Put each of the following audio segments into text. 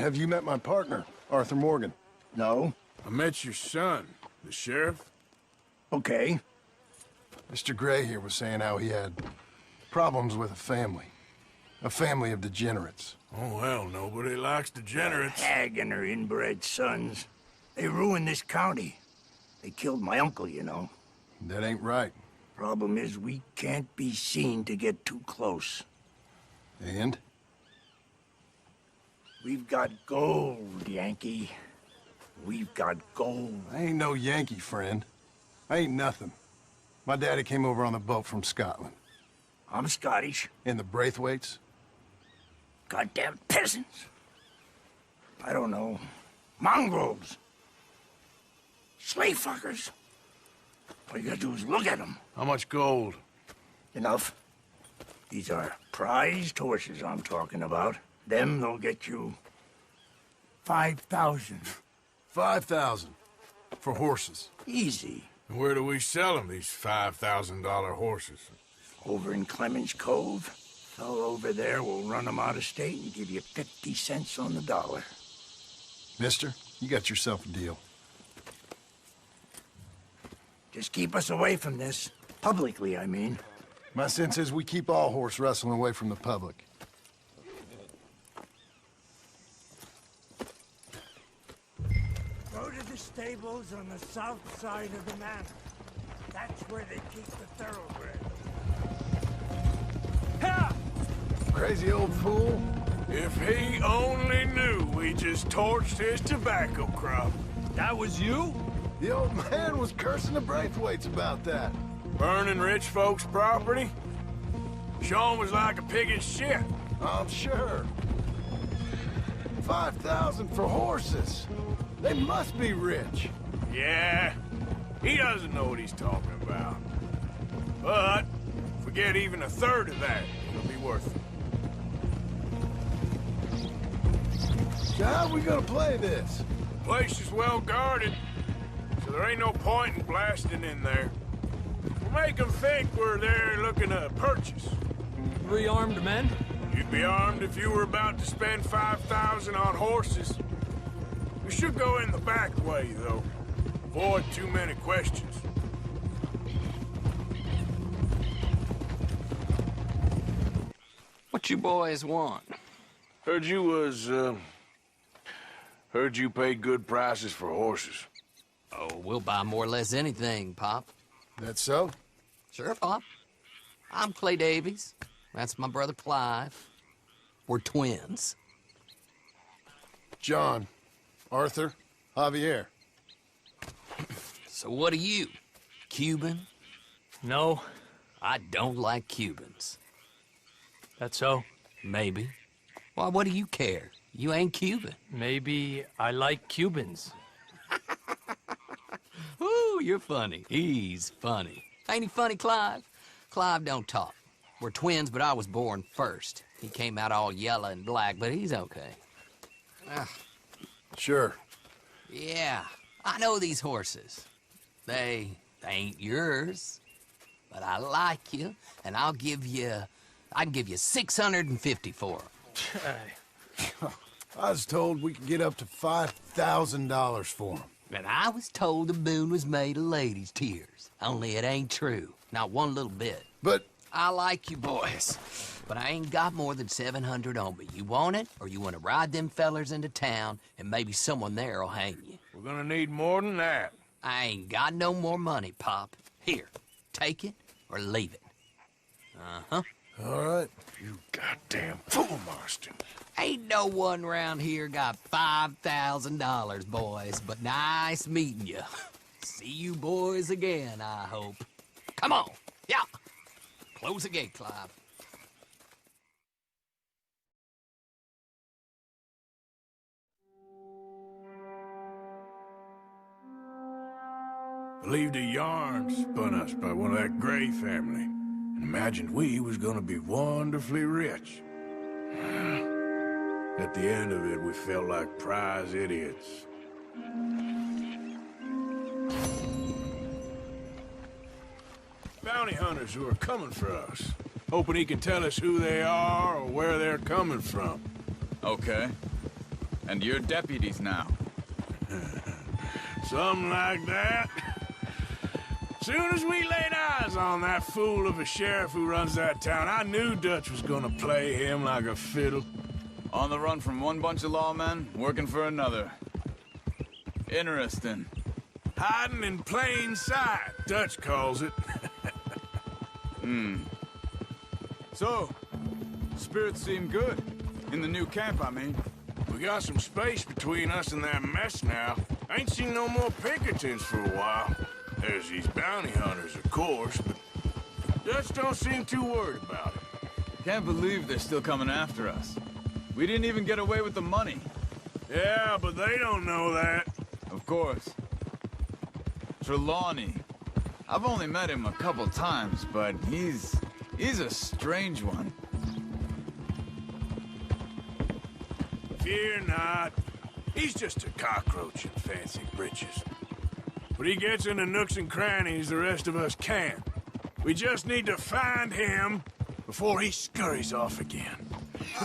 Have you met my partner, Arthur Morgan? No? I met your son, the sheriff. Okay. Mr. Gray here was saying how he had problems with a family of degenerates. Oh, well, nobody likes degenerates. Hag and her inbred sons. They ruined this county. They killed my uncle, you know. That ain't right. Problem is, we can't be seen to get too close. And? We've got gold, Yankee. We've got gold. I ain't no Yankee, friend. I ain't nothing. My daddy came over on the boat from Scotland. I'm Scottish. And the Braithwaites? Goddamn peasants. I don't know. Mongrels. Slave fuckers. All you gotta do is look at them. How much gold? Enough. These are prized horses I'm talking about. Them, they'll get you 5,000. 5,000 for horses. Easy. And where do we sell them, these $5,000 horses? Over in Clemens Cove. Fellow over there will run them out of state and give you 50 cents on the dollar. Mister, you got yourself a deal. Just keep us away from this. Publicly, I mean. My sense is we keep all horse wrestling away from the public. Go to the stables on the south side of the manor. That's where they keep the thoroughbred. Ha! Crazy old fool. If he only knew we just torched his tobacco crop. That was you? The old man was cursing the Braithwaites about that. Burning rich folks' property? Sean was like a pig in shit. I'm sure. 5,000 for horses. They must be rich. Yeah, he doesn't know what he's talking about. But if we get even a third of that, it'll be worth it. So how are we gonna play this? The place is well guarded, so there ain't no point in blasting in there. We'll make them think we're there looking to purchase. 3 armed men? You'd be armed if you were about to spend 5,000 on horses. We should go in the back way, though. Avoid too many questions. What you boys want? Heard you paid good prices for horses. Oh, we'll buy more or less anything, Pop. That so? Sure, Pop. I'm Clay Davies. That's my brother Clive. We're twins. John, Arthur, Javier. So what are you? Cuban? No. I don't like Cubans. That so? Maybe. Why, what do you care? You ain't Cuban. Maybe I like Cubans. Ooh, you're funny. He's funny. Ain't he funny, Clive? Clive don't talk. We're twins, but I was born first. He came out all yellow and black, but he's okay. Sure. Yeah, I know these horses. They ain't yours, but I like you, and I can give you 650 for them. I was told we could get up to $5,000 for them. And I was told the moon was made of ladies' tears. Only it ain't true. Not one little bit. But I like you boys, but I ain't got more than 700 on me. You want it, or you want to ride them fellers into town, and maybe someone there'll hang you? We're gonna need more than that. I ain't got no more money, Pop. Here, take it or leave it. Uh-huh. all right. You goddamn fool, Marston. Ain't no one round here got $5,000, boys, but nice meeting you. See you boys again, I hope. Come on, yeah. Close the gate, Clive. Believed a yarn spun us by one of that Gray family, and imagined we was gonna be wonderfully rich. At the end of it, we felt like prize idiots. Bounty hunters who are coming for us, hoping he can tell us who they are or where they're coming from. Okay. And you're deputies now. Something like that. Soon as we laid eyes on that fool of a sheriff who runs that town, I knew Dutch was gonna play him like a fiddle. On the run from one bunch of lawmen, working for another. Interesting. Hiding in plain sight, Dutch calls it. So, spirits seem good. In the new camp, I mean. We got some space between us and that mess now. Ain't seen no more Pinkertons for a while. There's these bounty hunters, of course, but Dutch don't seem too worried about it. Can't believe they're still coming after us. We didn't even get away with the money. Yeah, but they don't know that. Of course. Trelawney. I've only met him a couple times, but he's a strange one. Fear not. He's just a cockroach in fancy breeches. But he gets into nooks and crannies the rest of us can't. We just need to find him before he scurries off again.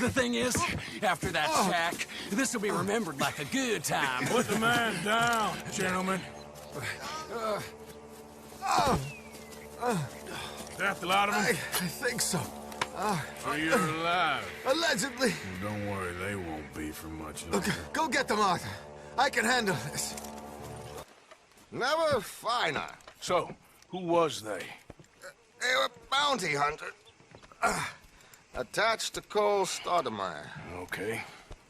The thing is, after that shack, this will be remembered like a good time. Put the man down, gentlemen. Is that the lot of them? I think so. So you're alive. Allegedly. Well, don't worry, they won't be for much longer. Okay, go get them, Arthur. I can handle this. Never finer. So, who was they? They were bounty hunters. Attached to Cole Stoudemire. Okay.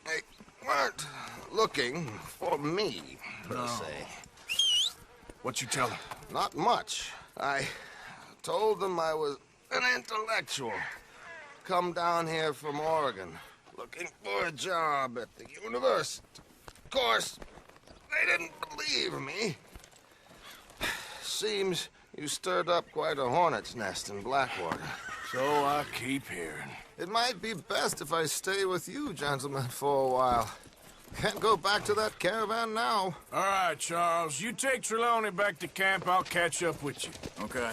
They weren't looking for me, per se. What you tell them? Not much. I told them I was an intellectual. Come down here from Oregon, looking for a job at the university. Of course, they didn't believe me. Seems you stirred up quite a hornet's nest in Blackwater. So I keep hearing. It might be best if I stay with you, gentlemen, for a while. Can't go back to that caravan now. All right, Charles. You take Trelawney back to camp. I'll catch up with you. Okay.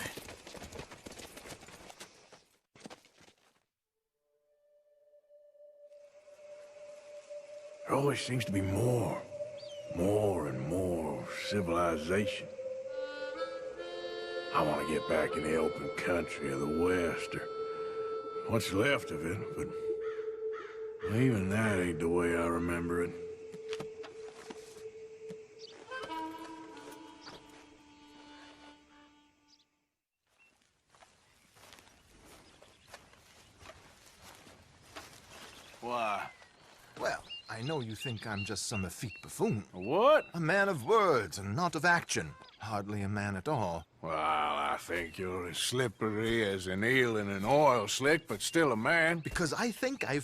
There always seems to be more and more civilization. I want to get back in the open country of the West, or what's left of it, but even that ain't the way I remember it. Why? Well, I know you think I'm just some effete buffoon. What? A man of words and not of action. Hardly a man at all. Well, I think you're as slippery as an eel in an oil slick, but still a man. Because I think I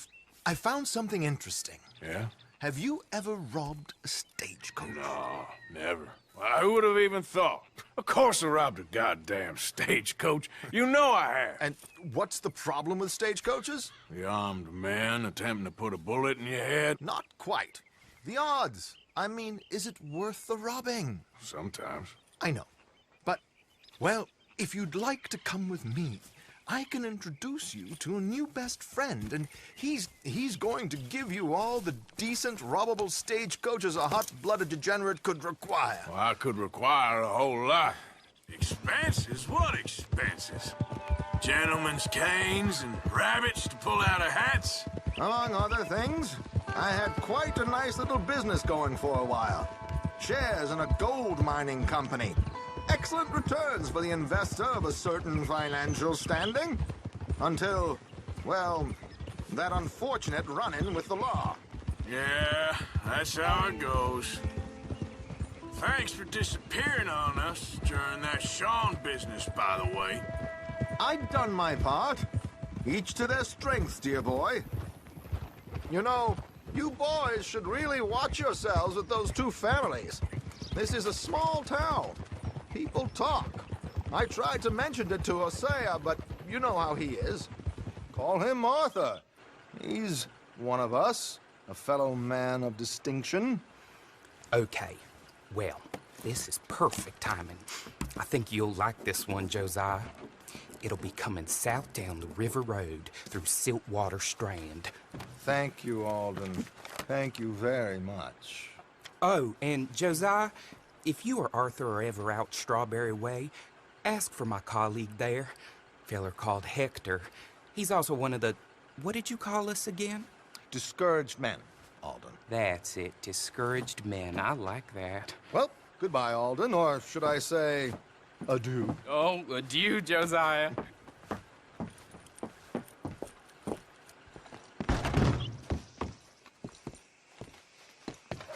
found something interesting. Yeah? Have you ever robbed a stagecoach? No, never. Well, who would have even thought? Of course I robbed a goddamn stagecoach. You know I have. And what's the problem with stagecoaches? The armed man attempting to put a bullet in your head? Not quite. The odds. I mean, is it worth the robbing? Sometimes. I know. But, well, if you'd like to come with me, I can introduce you to a new best friend, and he's going to give you all the decent, robbable stagecoaches a hot-blooded degenerate could require. Well, I could require a whole lot. Expenses? What expenses? Gentlemen's canes and rabbits to pull out of hats? Among other things, I had quite a nice little business going for a while. Shares in a gold mining company. Excellent returns for the investor of a certain financial standing. Until, well, that unfortunate run-in with the law. Yeah, that's how it goes. Thanks for disappearing on us during that Sean business, by the way. I'd done my part. Each to their strengths, dear boy. You know, you boys should really watch yourselves with those two families. This is a small town. People talk. I tried to mention it to Hosea, but you know how he is. Call him Arthur. He's one of us, a fellow man of distinction. Okay, well, this is perfect timing. I think you'll like this one, Josiah. It'll be coming south down the river road through Siltwater Strand. Thank you, Alden. Thank you very much. Oh, and Josiah, if you or Arthur are ever out Strawberry Way, ask for my colleague there. Feller called Hector. He's also one of the... What did you call us again? Discouraged men, Alden. That's it. Discouraged men. I like that. Well, goodbye, Alden, or should I say, adieu. Oh, adieu, Josiah.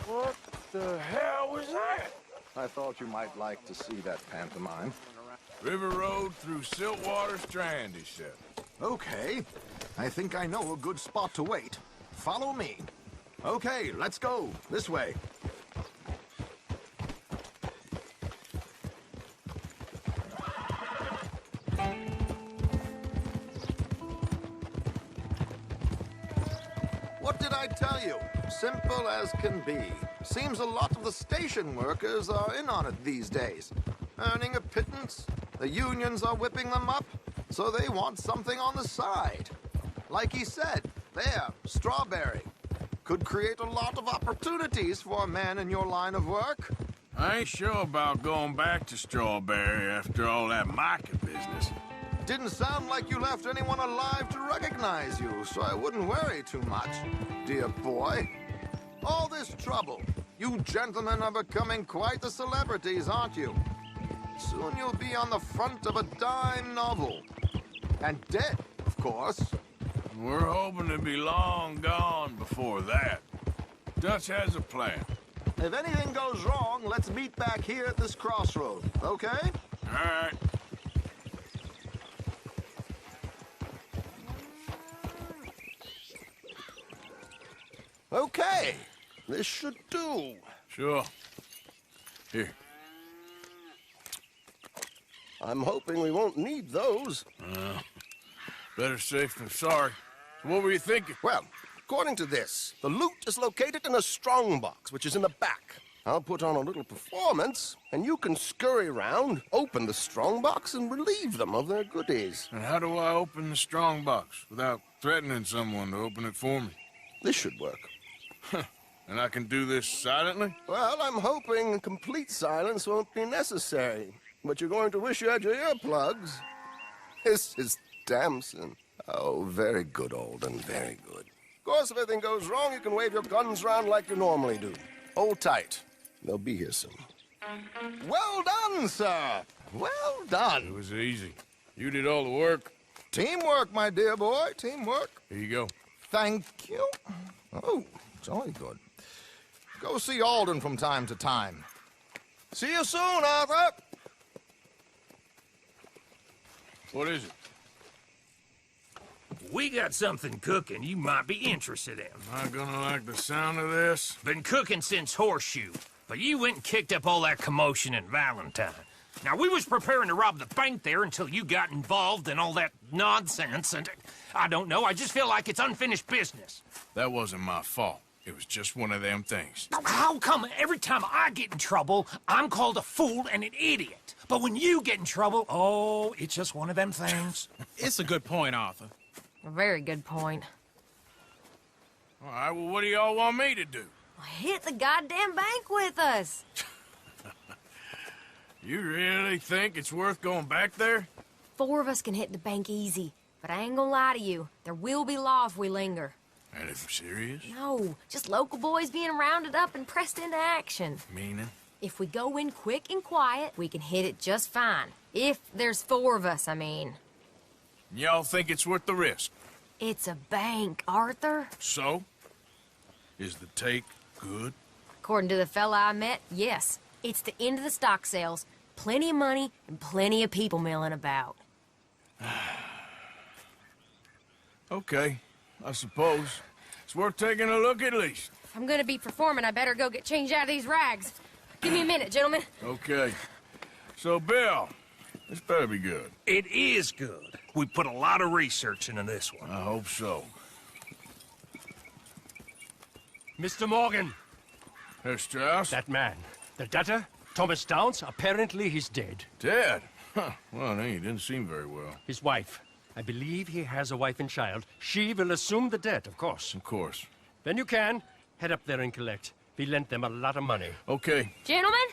What the hell was that? I thought you might like to see that pantomime. River Road through Siltwater Strand, he said. Okay. I think I know a good spot to wait. Follow me. Okay, let's go. This way. What did I tell you? Simple as can be. Seems a lot of the station workers are in on it these days. Earning a pittance. The unions are whipping them up, so they want something on the side. Like he said, there, Strawberry. Could create a lot of opportunities for a man in your line of work. I ain't sure about going back to Strawberry after all that Micah business. Didn't sound like you left anyone alive to recognize you, so I wouldn't worry too much, dear boy. All this trouble. You gentlemen are becoming quite the celebrities, aren't you? Soon you'll be on the front of a dime novel. And dead, of course. We're hoping to be long gone before that. Dutch has a plan. If anything goes wrong, let's meet back here at this crossroad, okay? All right. Okay, this should do. Sure. Here. I'm hoping we won't need those. Better safe than sorry. So what were you thinking? Well, according to this, the loot is located in a strongbox, which is in the back. I'll put on a little performance, and you can scurry around, open the strongbox, and relieve them of their goodies. And how do I open the strongbox without threatening someone to open it for me? This should work. And I can do this silently? Well, I'm hoping complete silence won't be necessary. But you're going to wish you had your earplugs. This is Damson. Oh, very good, Alden, very good. Of course, if anything goes wrong, you can wave your guns around like you normally do. Hold tight. They'll be here soon. Well done, sir. Well done. It was easy. You did all the work. Teamwork, my dear boy, teamwork. Here you go. Thank you. Oh, jolly good. Go see Alden from time to time. See you soon, Arthur. What is it? We got something cooking you might be interested in. Am I gonna like the sound of this? Been cooking since Horseshoe, but you went and kicked up all that commotion in Valentine. Now, we was preparing to rob the bank there until you got involved in all that nonsense, and I don't know, I just feel like it's unfinished business. That wasn't my fault. It was just one of them things. How come every time I get in trouble, I'm called a fool and an idiot? But when you get in trouble, oh, it's just one of them things. It's a good point, Arthur. A very good point. All right, well, what do y'all want me to do? Hit the goddamn bank with us. You really think it's worth going back there? 4 of us can hit the bank easy. But I ain't gonna lie to you. There will be law if we linger. Anything serious? No, just local boys being rounded up and pressed into action. Meaning? If we go in quick and quiet, we can hit it just fine. If there's 4 of us, I mean. Y'all think it's worth the risk? It's a bank, Arthur. So? Is the take good? According to the fella I met, yes. It's the end of the stock sales. Plenty of money and plenty of people milling about. Okay, I suppose. It's worth taking a look at least. If I'm gonna be performing, I better go get changed out of these rags. Give me a minute, gentlemen. Okay. So, Bill, this better be good. It is good. We put a lot of research into this one. I hope so. Mr. Morgan. Herr Strauss? That man. The debtor, Thomas Downs, apparently he's dead. Dead? Huh. Well, no, he didn't seem very well. His wife. I believe he has a wife and child. She will assume the debt, of course. Of course. Then you can head up there and collect. We lent them a lot of money. Okay. Gentlemen,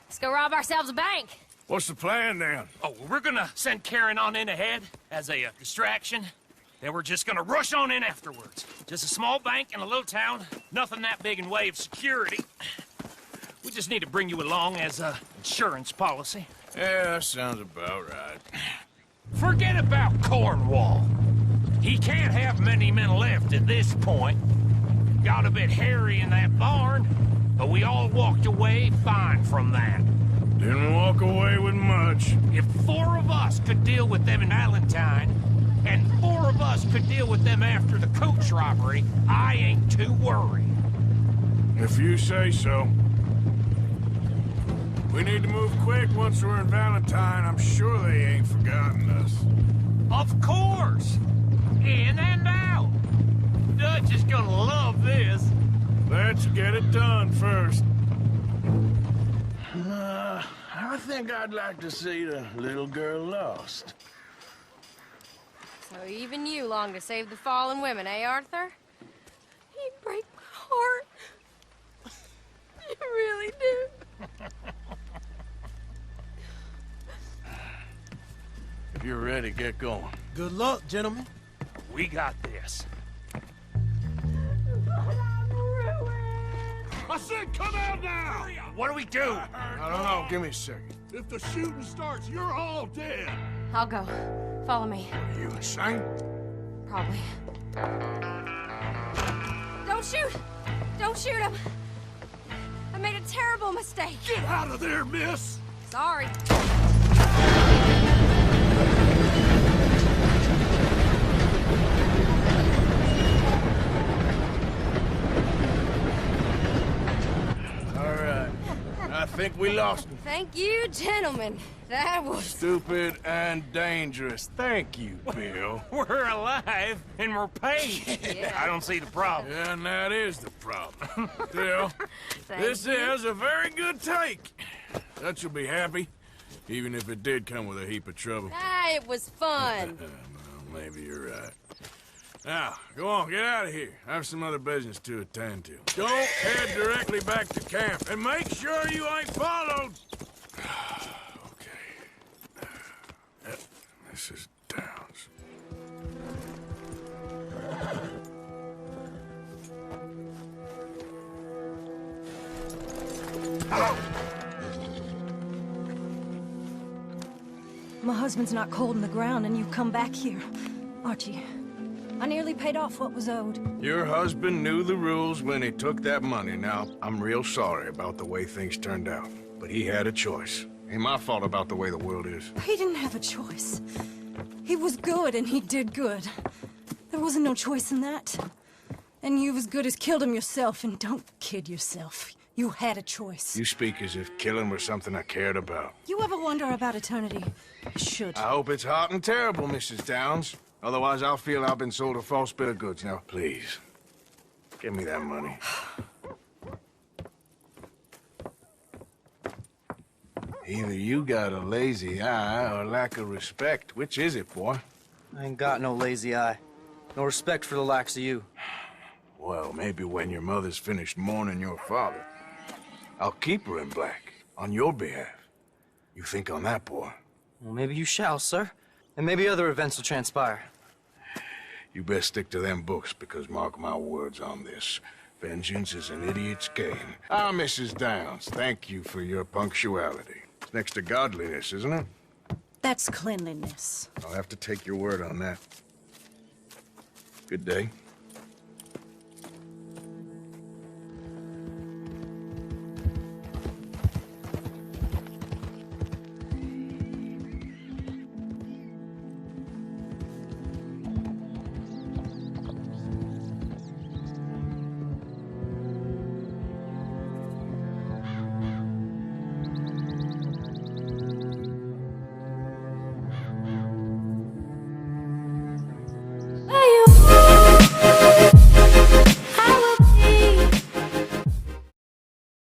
let's go rob ourselves a bank. What's the plan, then? Oh, we're gonna send Karen on in ahead as a distraction. Then we're just gonna rush on in afterwards. Just a small bank in a little town. Nothing that big in way of security. We just need to bring you along as a insurance policy. Yeah, that sounds about right. Forget about Cornwall. He can't have many men left at this point. Got a bit hairy in that barn, but we all walked away fine from that. Didn't walk away with much. If 4 of us could deal with them in Valentine, and 4 of us could deal with them after the coach robbery, I ain't too worried. If you say so. We need to move quick once we're in Valentine. I'm sure they ain't forgotten us. Of course! In and out! Dutch is gonna love this. Let's get it done first. I think I'd like to see the little girl lost. So even you long to save the fallen women, eh, Arthur? You break my heart. You really do. If you're ready, get going. Good luck, gentlemen. We got this. I said come out now! What do we do? I don't know. Give me a second. If the shooting starts, you're all dead. I'll go. Follow me. Are you insane? Probably. Don't shoot! Don't shoot him! I made a terrible mistake. Get out of there, miss! Sorry. All right. I think we lost him. Thank you, gentlemen. That was... Stupid and dangerous. Thank you, Bill. We're alive and we're paid. Yeah. I don't see the problem. Yeah, and that is the problem. Still, Thank this you. is a very good take. Dutch will be happy, even if it did come with a heap of trouble. Ah, it was fun. Well, maybe you're right. Now, go on, get out of here. I have some other business to attend to. Don't head directly back to camp, and make sure you ain't followed. Okay. Yep, this is Downs. My husband's not cold in the ground, and you come back here. Archie, I nearly paid off what was owed. Your husband knew the rules when he took that money. Now, I'm real sorry about the way things turned out. But he had a choice. Ain't my fault about the way the world is. He didn't have a choice. He was good, and he did good. There wasn't no choice in that. And you as good as killed him yourself, and don't kid yourself. You had a choice. You speak as if killing was something I cared about. You ever wonder about eternity? You should. I hope it's hot and terrible, Mrs. Downs. Otherwise, I'll feel I've been sold a false bill of goods. Now, please, give me that money. Either you got a lazy eye or lack of respect. Which is it, boy? I ain't got no lazy eye. No respect for the likes of you. Well, maybe when your mother's finished mourning your father, I'll keep her in black, on your behalf. You think on that, boy? Well, maybe you shall, sir. And maybe other events will transpire. You best stick to them books, because mark my words on this. Vengeance is an idiot's game. Ah, Mrs. Downs, thank you for your punctuality. It's next to godliness, isn't it? That's cleanliness. I'll have to take your word on that. Good day.